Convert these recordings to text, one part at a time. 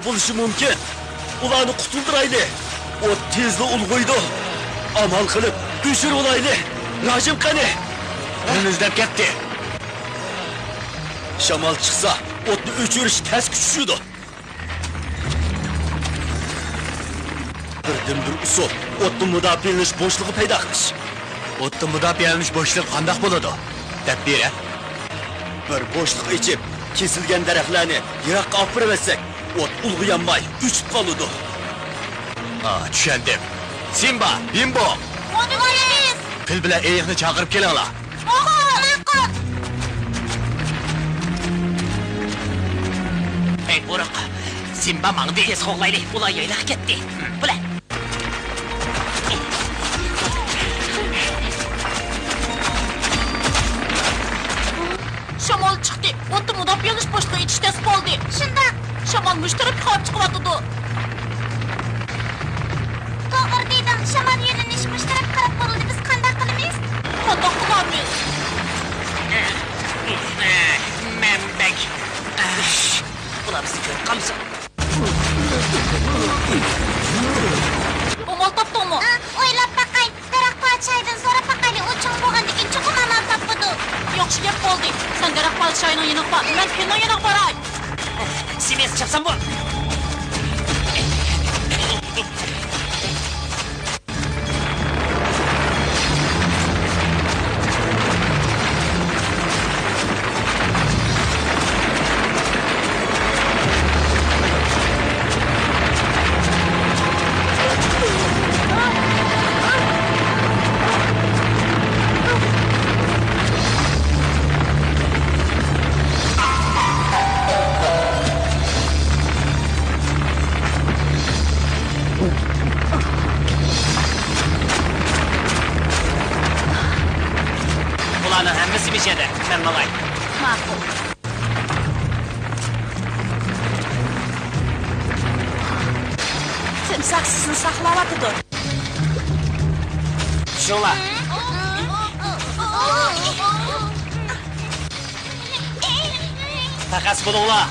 Bo'lishi mumkin. Ularni qutuldirayli. O't tezda ulg'uydi. Amal qilib tushirib olayli. Rajim qani? Önünüzden ketdi. Shamol chiqsa, o'tni o'chirish tez kuchishidi. Birdan-bir usul, o'tni mudofialanish bo'shlig'i paydo qilish. O'tni mudofialanish bo'shlig'i qanday bo'ladi? Deb bera. Bir bo'shliq ichib, kesilgan daraxtlarni yiroqqa olib bersak, o't ulg'ayanmay uchib qoladi. Ha, tushundim. Simba, Bimbo. O'ni bo'lamiz. Fil bilan eyiqni chaqirib kelinglar. Ey bo'riq, Simba mangda es qo'g'layli, ular yaylaq ketdi. Bular. Shamol chiqdi. O'tni mudofialanish boshlig'i ichishdas bo'ldi. Shunda Shamol mushtarak qilib chiqyapti. To'g'ri dedim. Shamol yo'linish mushtarak qilib bo'ldi. Biz qanday qilamiz? Qanday qilamiz? Membek. Ular bizni ko'rib qolsa. Amal topdingmi? O'ylab baqay. Daraxt parchaydan so'ra baqayli o'chim bo'lgandan chuqur amal topdi. Yaxshi gap bo'ldi. Sen daraxt parchayning yeniq bor. Men kinning yeniq boray. Simes chapsam bu. o'tirmish edi. Men mangay. Ma'qul. Timsoh sizni saqlayotidi. Tushinglar. Takas bo'linglar.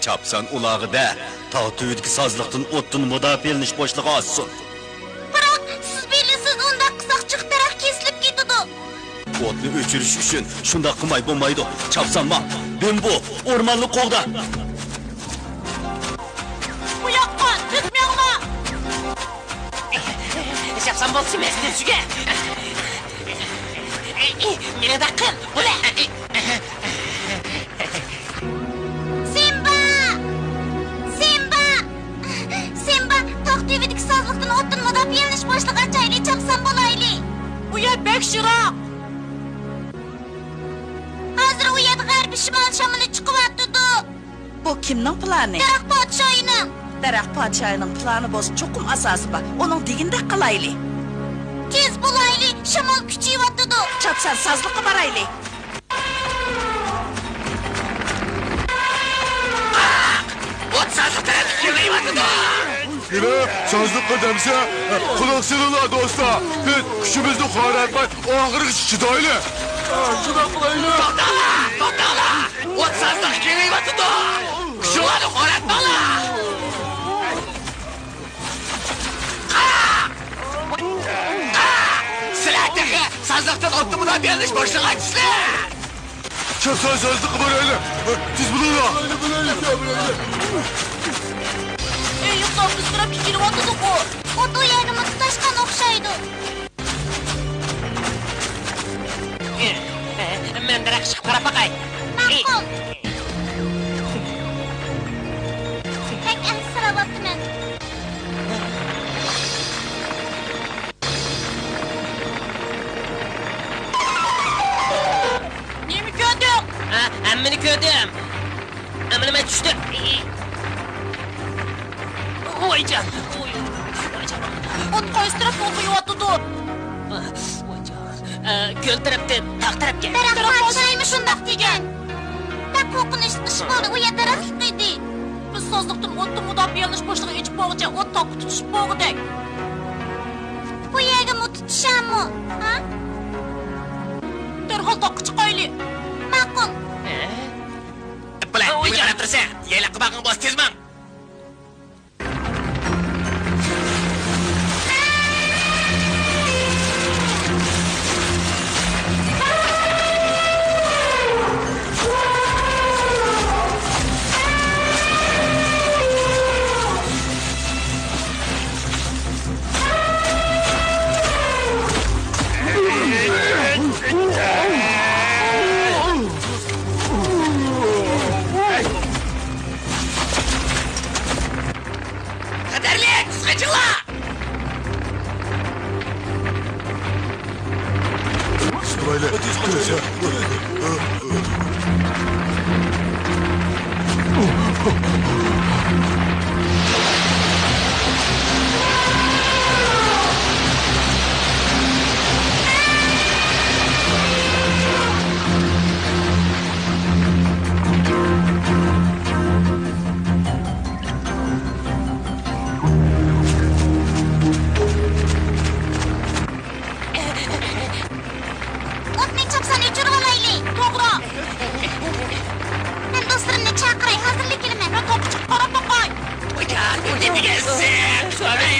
Çapsan ulağıda, tağ tüydeki sazlıqtın ottun müdafieliniş boşluğu azsın. Biroq siz bilasiz, unda qisaqchiq taraf kesilib ketadi. Otni öçürüş üçün şunda qımay bulmaydı. Çapsan ma, ben bu ormanlı qoğda. Bu yoqqa tutmayinglar. Şapsan bo'lsin mesni tuga. Meni da qil. Ula. Simba, tog' tubidagi sozliqdan o'ttin mudofialanish boshlig'i achayli chapsan bo'layli. Bu yer bek shiroq. Hozir u yer g'arbiy shimol shamoli chiqyapti. Bu kimning plani? Daraxt podshoyining. Daraxt podshoyining plani bo'lsa, cho'qim asosi bor. Uning degandek qilayli. Tez bo'layli, shamol kuchayyapti. Chapsan sazliqqa borayli. Ot sazlıqdan kirmayapti. Yine sazlıkla demse kulak sığırlar dostlar. Biz küşümüzü kaynatmayı ahırı çıdaylı. To'xtanglar. Ot sazliq kirmayapti. Shularni qo'ratmanglar. Sizlar sazliqdan otni mudofialanish boshlig'i aytisizlar. Çapsan sazlıkla böyle. Siz bulunlar. Yo'qsa biz turib kechiryapti-ku. O't u yerni tutashgan o'xshaydi. Men daraxt chiqib qarab boqay. Ma'qul. Pek ansirayapman. Nima ko'rding? Hammani ko'rdim. Amma nima tushdi? Voyjon. Voyjon. Ot qo'ystirib o'qiyotdi. Voyjon. Ko'l tarafda, tog' tarafga. Daraxt podshoyimi shundoq degan. Pek qo'rqinch ish bo'ldi, u yer daraxt edi. Biz sozliqdan o'tni mudofialanish boshlig'i ichib bo'lguncha ot toqib tutishib bo'lgudek. Bu yerga tutishammi? Ha? Derhol toqqa chiqayli. Ma'qul. Bilan, qarab tursa, yayla qibag'ing bos tezman. Qadarlik, siqachinglar. Sırayla. O'tni chapsan o'chirib olayli. To'g'ri. Men do'stlarimni chaqiray, hozirlikimni. Men toqqa chiqib qarab boqay. Voyjon, nima degansiz? To'g'ri,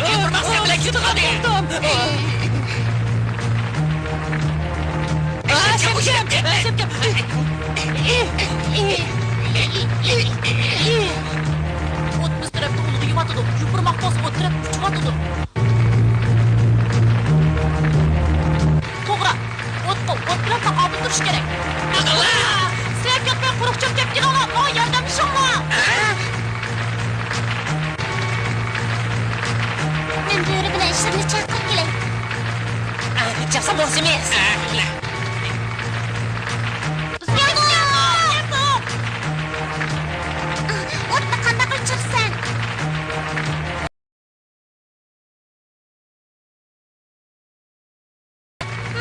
yurmoqsa bilan ketadi. Ot biz tarafda ulg'ayotdi. Yupurmoq bosib ot taraf kuchayotdi. To'g'ri. Ot bilan taqobil turish kerak. Sizlar ketmay quruqchab kelganlar. O yordamlashinglar. Tekşirini çakır gelin. Chapsa bo'lsa emas. O'tni qanday o'chirsan?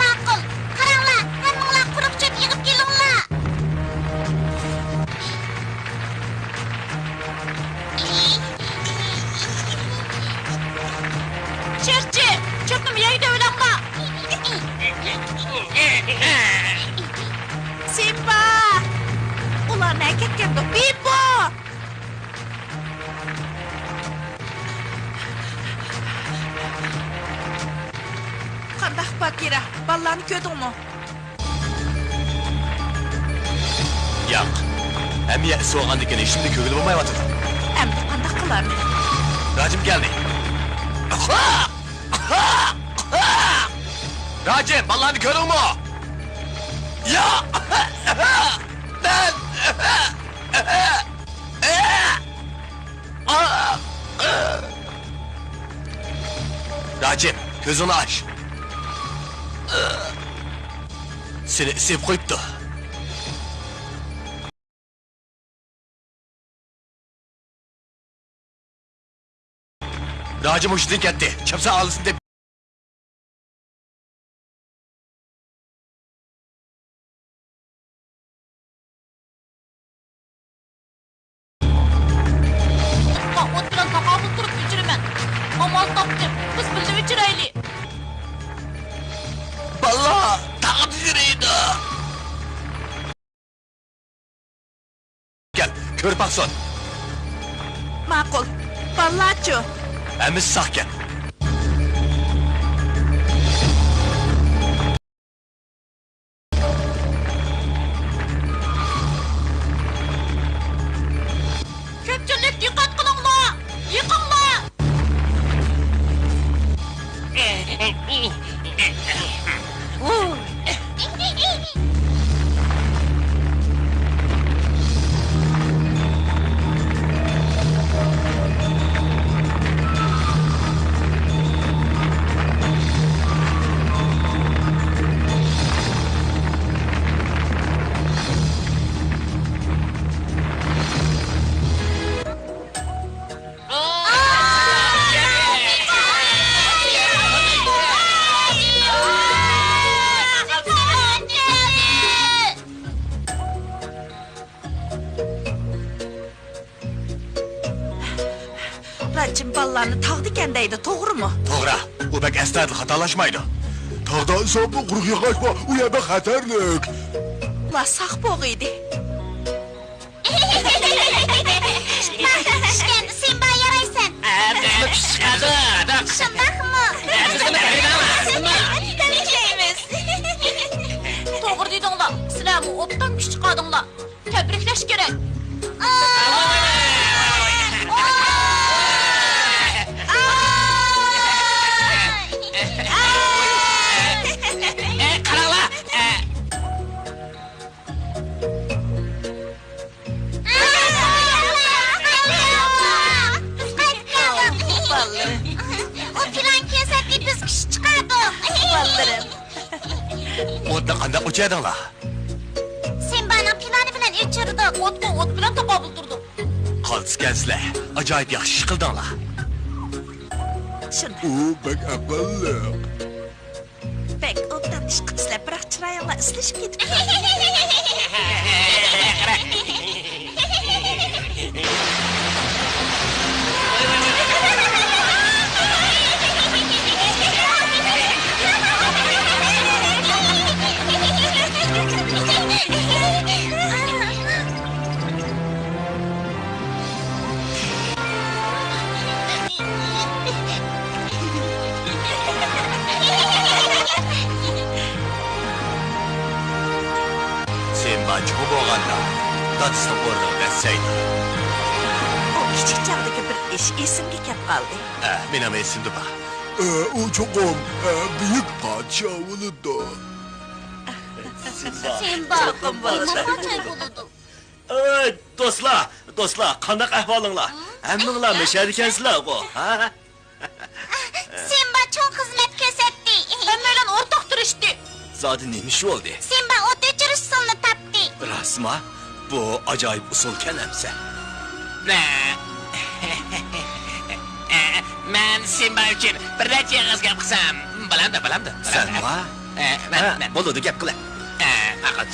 Ma'qul. Qaranglar, hammanglar quruq cho'p yig'ib kelinglar. Cherchi, cho'pni yeydi o'ylanglar. Simba! Ular ne ketganda Bimbo! Qandaq Bakira, ballarni ko'rdingmi? Yo'q. Hamiya so'g'andikini ishimni ko'ngil bo'lmayapti. Endi qandaq qilarmi? Rajim geldi. Racim, ballarını görün mü? Ya! Ben! Racim, gözünü aç. Seni sevip koyuptu. Racim hoşuna gitti. Çapsa ağlısın de. Ot bilan taqobil turib o'chiraman. Amal topdim. Biz birga o'chiraylik. Balla, takım yüreğiydi. Gel, kör bakson. Ma'qul. Ballarchi. Emiz sağ gel. Ko'pchilik diqqat qilinglar. Yiqinglar. Racim ballarni tağdı deydi, to'g'rimi? To'g'ri, u bek estadil xatolaşmaydı. Tağdan sonra quruq yağaşma, u yerda xatarlik. Ular saq bo'g'iydi. Pishgan, Simba yaraysan. Shundaqmi? Tanishlaymiz. To'g'ri dedinglar. Sizlarmi o'tdan kuch chiqardinglar. Tabriklash kerak. O plan kesatli biz kishi chiqadi. Ballarim. O'tni qanday o'chadinglar? Simbaning plani bilan o'chirdik. O'tga o't bilan taqobil turdik. Qaltisgansizlar, ajoyib yaxshi ish qildinglar. Shunda U bek aqlli. bek o'tdan ish qilsizlar, biroq chiroyinglar islashib ketib. Simba cho'p bo'lganda, dadisi o'rniga bessaydi. O kichik chog'dagi bir ish esimga kelib qoldi. Men ham esimda bor. U cho'qim büyük podsho bo'ladi. Simba, nima qilib bo'ladi? Ey, do'stlar, qanday ahvolinglar? Hammanglar mashhur ekansizlar-ku, ha? Simba Zodi nima ish bo'ldi? Simba o't o'chirish usulini topdi. Rasma, bu ajoyib usul kanamsa. Men Simba uchun bir necha yig'iz gap qilsam, bilamdi. Sen va? Men. Bo'ladi, gap qila. Aql.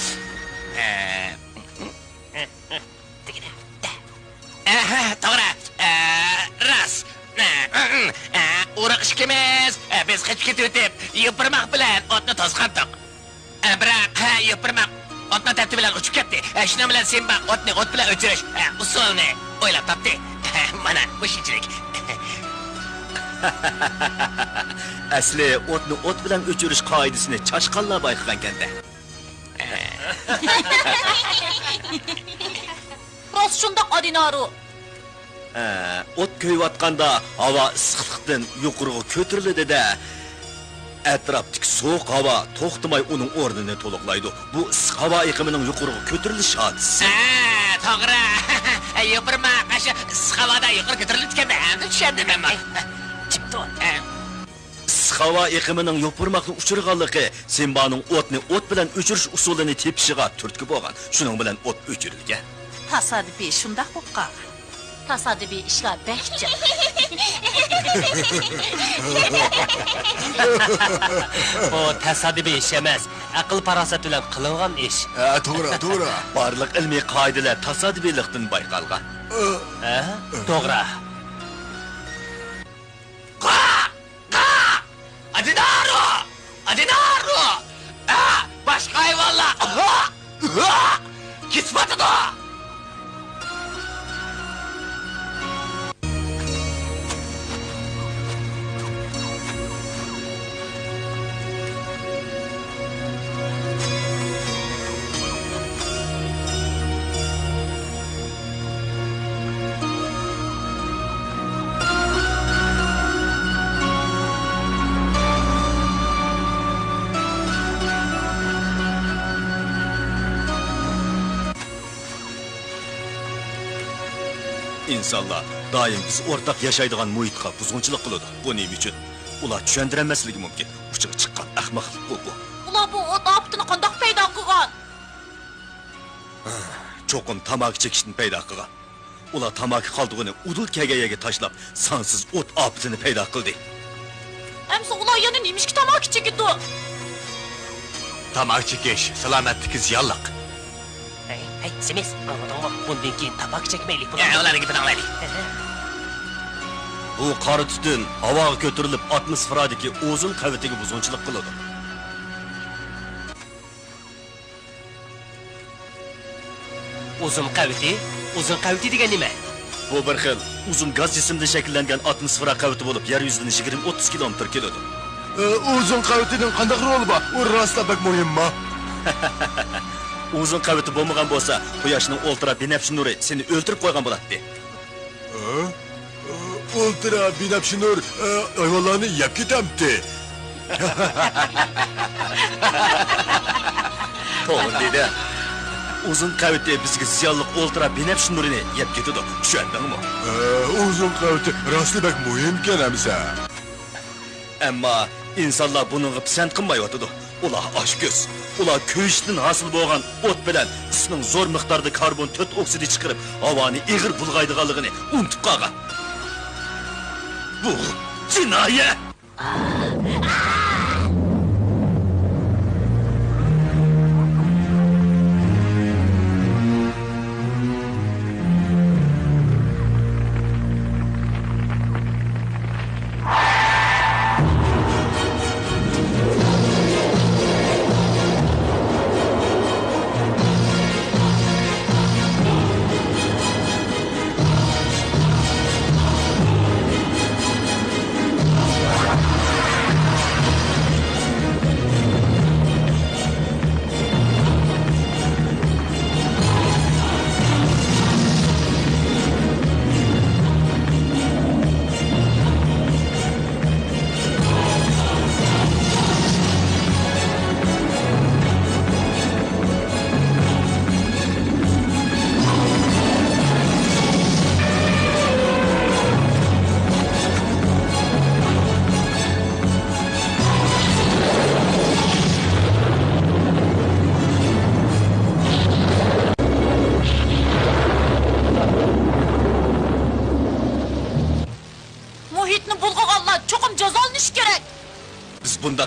To'g'ri. Ras. Uruq ishkimiz, biz qechib o'tib, yupirmoq bilan otni to'sqandik. Biroq, yupirmoq otni tartibi bilan uchib ketdi. Shuning bilan Simba otni ot bilan o'chirish usulni o'ylab topdi. Mana bu shunchalik. Asli o'tni o't bilan o'chirish qoidasini chashqanlar bayqagan kanda. Rost shundoq Adinaru. O't ko'yayotganda havo issiqlikdan yuqoriga ko'tariladi-da, atrofdagi sovuq havo to'xtamay uning o'rnini to'liqlaydi. Bu issiq havo iqimining yuqoriga ko'tarilishi hodisi. To'g'ri. Yupirmoq shu issiq havoda yuqori ko'tarilganda, tushundim men. Chipto. Issiq havo iqimining yopirmoqni uchirganligi Simbaning o'tni o't bilan o'chirish usulini tepishiga turtki bo'lgan. Shuning bilan o't o'chirilgan. Tasodifiy shundoq bo'lgan. Tasodifiy ishlar bekcha. Bu tasodifiy ish emas, aql farosat bilan qilingan ish. To'g'ri. Barliq ilmiy qoidalar tasodifiylikdan bayqalgan. To'g'ri. Adinaru! Başka hayvanlar! Kismeti da! İnsanlar doim biz o'rtaq yashaydigan muhitga buzg'unchilik qiladi. Bu nima uchun? Ular tushuntirmasligi mumkin. Uchiga chiqqan ahmoqlik bu. Ular bu o't optini qandoq paydo qilgan? Cho'qim tamaki chekishni paydo qilgan. Ular tamaki qoldig'ini udul kagayaga tashlab, sonsiz o't optini paydo qildi. Amsa ular yana nimishki tamaki chekidi? Tamaki chekish salomatlikka ziyonliq. Hey, Semiz, anladыңmы? Bundan keyin tabak çekmeylik. Ularni gapini anglaylik. Bu qora tutun havoga ko'tarilib atmosferadagi ozon qavitiga buzg'unchilik qiladi. Uzun qaviti degan nima? Bu bir xil uzun gaz jismida shakllangan atmosfera qaviti bo'lib, yer yuzidan 20-30 kilometr keladi. Uzun qavitining qanday roli bor? U rostla bak muhimmi? Uzun qaviti bo'lmagan bo'lsa, quyoshning ultra binafsha nuri seni o'ltirib qo'ygan bo'ladi. Ultra binafsha nur hayvonlarni yeb ketamdi. To'g'ri dedi. Uzun qaviti bizga ziyonli ultra binafsha nurini yeb ketadi. Tushundingmi? Uzun qaviti rostla bak muhim kanamsa. Ammo insonlar buningga pisand qilmayotidi. Ular oshko'z. Ular ko'yishdan hosil bo'lgan o't bilan isning zo'r miqdorda karbon 4 oksidi chiqarib, havoni ig'ir bulg'aydiganligini unutib qolgan. Bu jinoyat.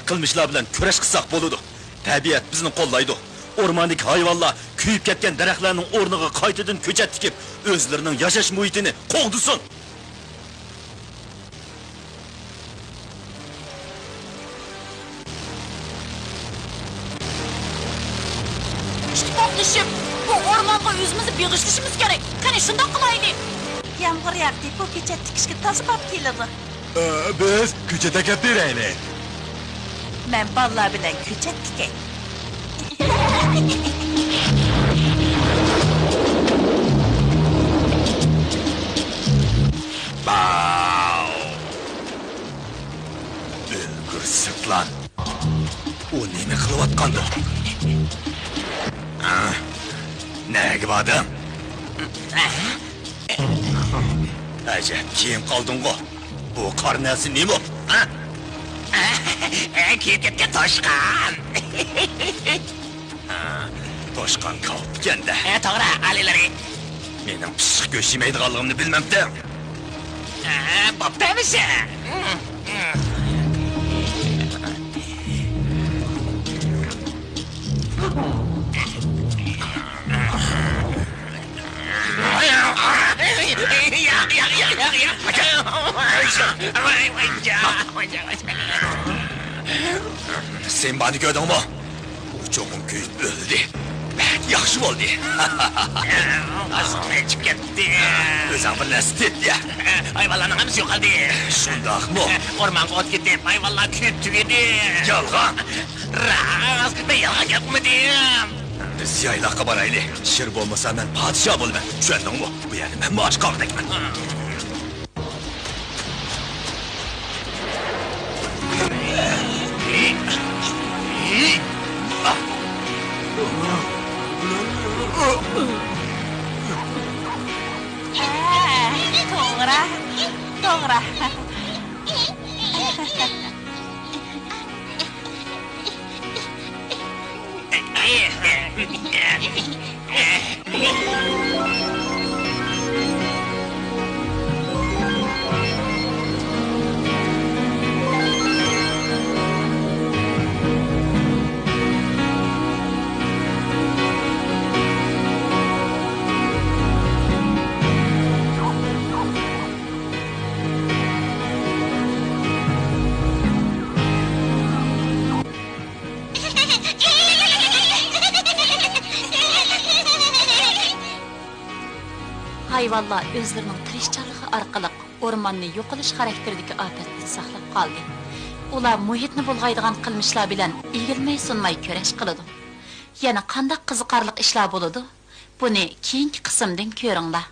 qilmishlar bilan kurash qilsak bo'ladi. Tabiat bizni qo'llaydi. O'rmondagi hayvonlar kuyib ketgan daraxtlarning o'rniga qaytadan ko'chat tikib, o'zlarining yashash muhitini qo'g'disin. İttifaqlashib, bu o'rmonga o'zimizni beg'ishlashimiz kerak. Qani shundoq qilaylik. Yomg'ir yog'di, bu ko'chat tikishga toza pop keladi. Biz ko'chat akab beraylik. Men ballar bilan ko'chat tikay. O'lgur sirtlan. U nima qilayotgandi? Nega bodim? Ajab, keyin qolding-ku. Bu qarnasi nima? Kiyib ketgan toshqan. Toshqon qolibganda. To'g'ri, alilari. Mening pishiq go'sht yemaydiganligimni bilmabdi. Bo'ptimiz. Sen beni gördün mü? Uçağım köyüp öldü. Yaxşı oldu. Asıl çıkıp gitti. Özün bir nasıl etti? Hayvanların hamısı yok oldu. Şundak mı? Ormanga ot gidip hayvanlar kuyup tügedi. Yalgan. Ras, ben yalgan yapmadım. Biz yaylaqqa baraylı. Şir olmasa ben padişah bolman. Düşendin mi? Bu yani ben maaş kaldıkman. To'g'ri. Hayvanlar özlərinin tirişçanlığı arqalıq ormanni yo'qolish xarakteridagi odatni saqlab qoldi. Ular muhitni bulg'aydigan qilmishlar bilan egilmay sunmay kurash qiladi. Yana qanday qiziqarli ishlar bo'ladi? Buni keyingi qismdan ko'ringlar.